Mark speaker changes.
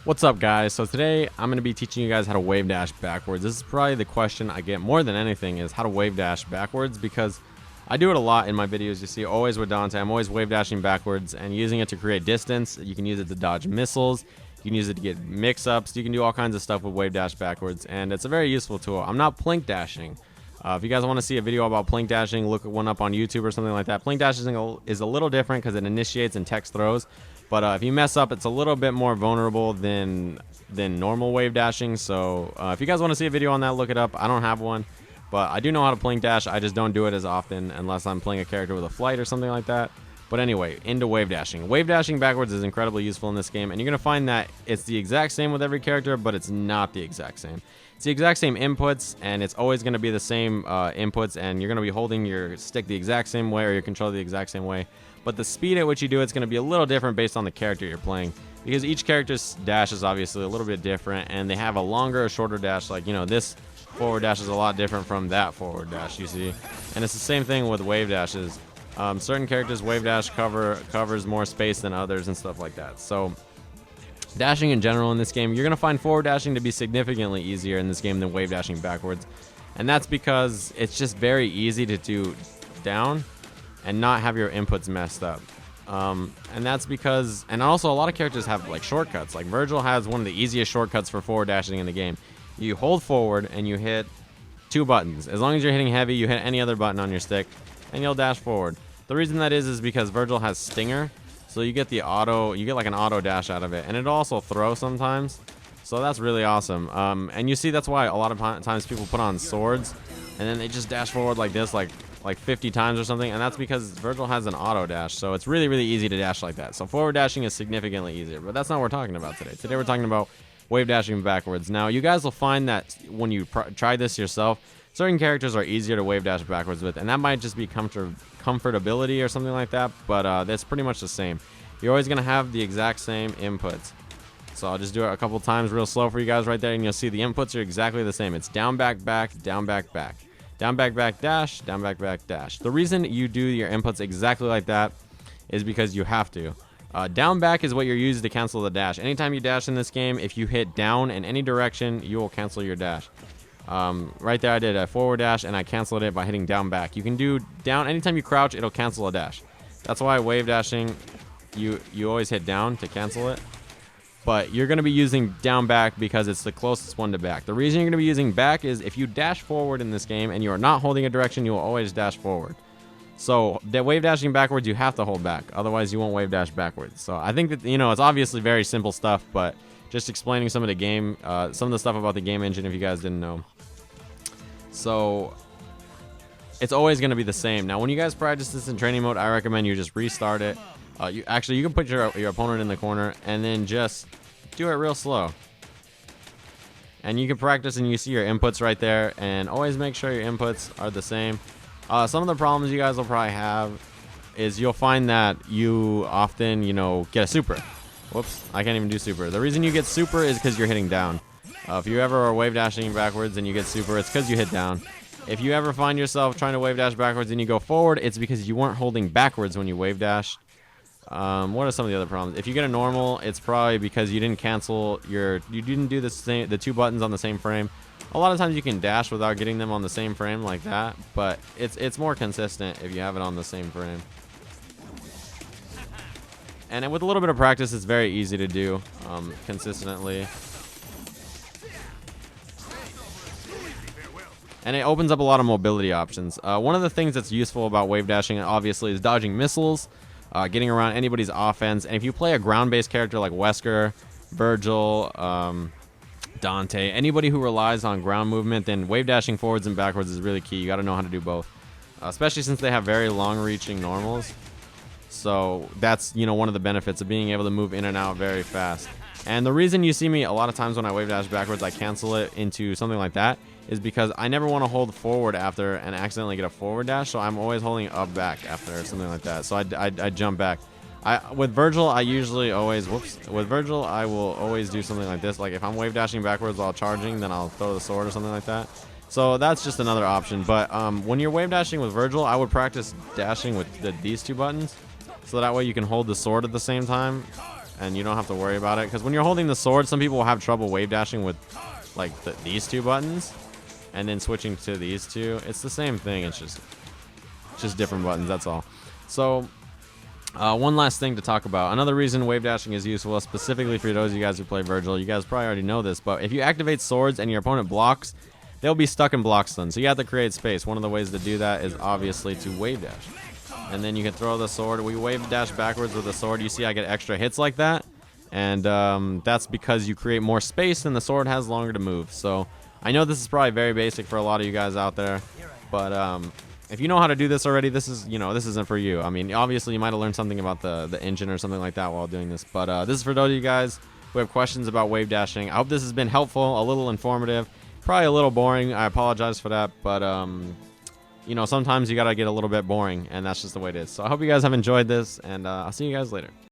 Speaker 1: What's up, guys? So today I'm going to be teaching you guys how to wave dash backwards. This is probably the question I get more than anything, is how to wave dash backwards, because I do it a lot in my videos. You see, always with Dante, I'm always wave dashing backwards and using it to create distance. You can use it to dodge missiles. You can use it to get mix-ups. You can do all kinds of stuff with wave dash backwards, and it's a very useful tool. I'm not plink dashing. If you guys want to see a video about plink dashing, look one up on YouTube or something like that. Plink dashing is a little different because it initiates and text throws. But if you mess up, it's a little bit more vulnerable than normal wave dashing. So if you guys want to see a video on that, look it up. I don't have one, but I do know how to plink dash. I just don't do it as often unless I'm playing a character with a flight or something like that. But anyway, into wave dashing. Wave dashing backwards is incredibly useful in this game, and you're going to find that it's the exact same with every character, but it's not the exact same. It's the exact same inputs, and it's always going to be the same inputs, and you're going to be holding your stick the exact same way or your controller the exact same way. But the speed at which you do it's going to be a little different based on the character you're playing, because each character's dash is obviously a little bit different, and they have a longer or shorter dash. Like, you know, this forward dash is a lot different from that forward dash, you see. And it's the same thing with wave dashes. Certain characters wave dash covers more space than others and stuff like that. So dashing in general in this game, you're going to find forward dashing to be significantly easier in this game than wave dashing backwards. And that's because it's just very easy to do down and not have your inputs messed up. And that's because, and also a lot of characters have like shortcuts. Like Virgil has one of the easiest shortcuts for forward dashing in the game. You hold forward and you hit two buttons. As long as you're hitting heavy, you hit any other button on your stick and you'll dash forward. The reason that is because Virgil has Stinger, so you get like an auto dash out of it, and it'll also throw sometimes. So that's really awesome. And you see, that's why a lot of times people put on swords and then they just dash forward like this, like 50 times or something, and that's because Virgil has an auto dash. So it's really, really easy to dash like that. So forward dashing is significantly easier, but that's not what we're talking about today. Today we're talking about wave dashing backwards. Now, you guys will find that when you try this yourself, certain characters are easier to wave dash backwards with, and that might just be comfortability or something like that, but that's pretty much the same. You're always going to have the exact same inputs. So I'll just do it a couple times real slow for you guys right there, and you'll see the inputs are exactly the same. It's down, back, back, down, back, back. Down, back, back, dash, down, back, back, dash. The reason you do your inputs exactly like that is because you have to. Down, back is what you're using to cancel the dash. Anytime you dash in this game, if you hit down in any direction, you will cancel your dash. Right there I did a forward dash and I canceled it by hitting down, back. You can do down anytime you crouch, it'll cancel a dash. That's why wave dashing, you always hit down to cancel it, but you're going to be using down, back because it's the closest one to back. The reason you're going to be using back is if you dash forward in this game and you are not holding a direction, you will always dash forward. So the wave dashing backwards, you have to hold back, otherwise you won't wave dash backwards. So I think that, you know, it's obviously very simple stuff, but just explaining some of the game, some of the stuff about the game engine if you guys didn't know. So it's always going to be the same. Now, when you guys practice this in training mode, I recommend you just restart it. You can put your opponent in the corner and then just do it real slow. And you can practice and you see your inputs right there, and always make sure your inputs are the same. Some of the problems you guys will probably have is you'll find that you often, get a super. Whoops, I can't even do super. The reason you get super is because you're hitting down. If you ever are wave dashing backwards and you get super, it's because you hit down. If you ever find yourself trying to wave dash backwards and you go forward, it's because you weren't holding backwards when you wave dashed. What are some of the other problems? If you get a normal, it's probably because you didn't cancel you didn't do the two buttons on the same frame. A lot of times you can dash without getting them on the same frame like that, but it's more consistent if you have it on the same frame. And with a little bit of practice, it's very easy to do consistently. And it opens up a lot of mobility options. One of the things that's useful about wave dashing, obviously, is dodging missiles, getting around anybody's offense. And if you play a ground-based character like Wesker, Virgil, Dante, anybody who relies on ground movement, then wave dashing forwards and backwards is really key. You got to know how to do both, especially since they have very long-reaching normals. So that's, one of the benefits of being able to move in and out very fast. And the reason you see me a lot of times when I wave dash backwards, I cancel it into something like that, is because I never want to hold forward after and accidentally get a forward dash, so I'm always holding up back after or something like that. So I jump back. With Virgil, I usually always, with Virgil, I will always do something like this. Like if I'm wave dashing backwards while charging, then I'll throw the sword or something like that. So that's just another option. But when you're wave dashing with Virgil, I would practice dashing with these two buttons, so that way you can hold the sword at the same time. and you don't have to worry about it. Because when you're holding the sword, some people will have trouble wave dashing with like these two buttons, and then switching to these two. It's the same thing. It's just different buttons. That's all. So one last thing to talk about. Another reason wave dashing is useful, specifically for those of you guys who play Virgil. You guys probably already know this, but if you activate swords and your opponent blocks, they'll be stuck in block stun. So you have to create space. One of the ways to do that is obviously to wave dash. And then you can throw the sword. We wave dash backwards with the sword. You see I get extra hits like that. And that's because you create more space and the sword has longer to move. So I know this is probably very basic for a lot of you guys out there. But if you know how to do this already, this is, this isn't for you. I mean, obviously you might have learned something about the engine or something like that while doing this. But this is for those of you guys who have questions about wave dashing. I hope this has been helpful, a little informative. Probably a little boring. I apologize for that. But sometimes you gotta get a little bit boring, and that's just the way it is. So I hope you guys have enjoyed this, and I'll see you guys later.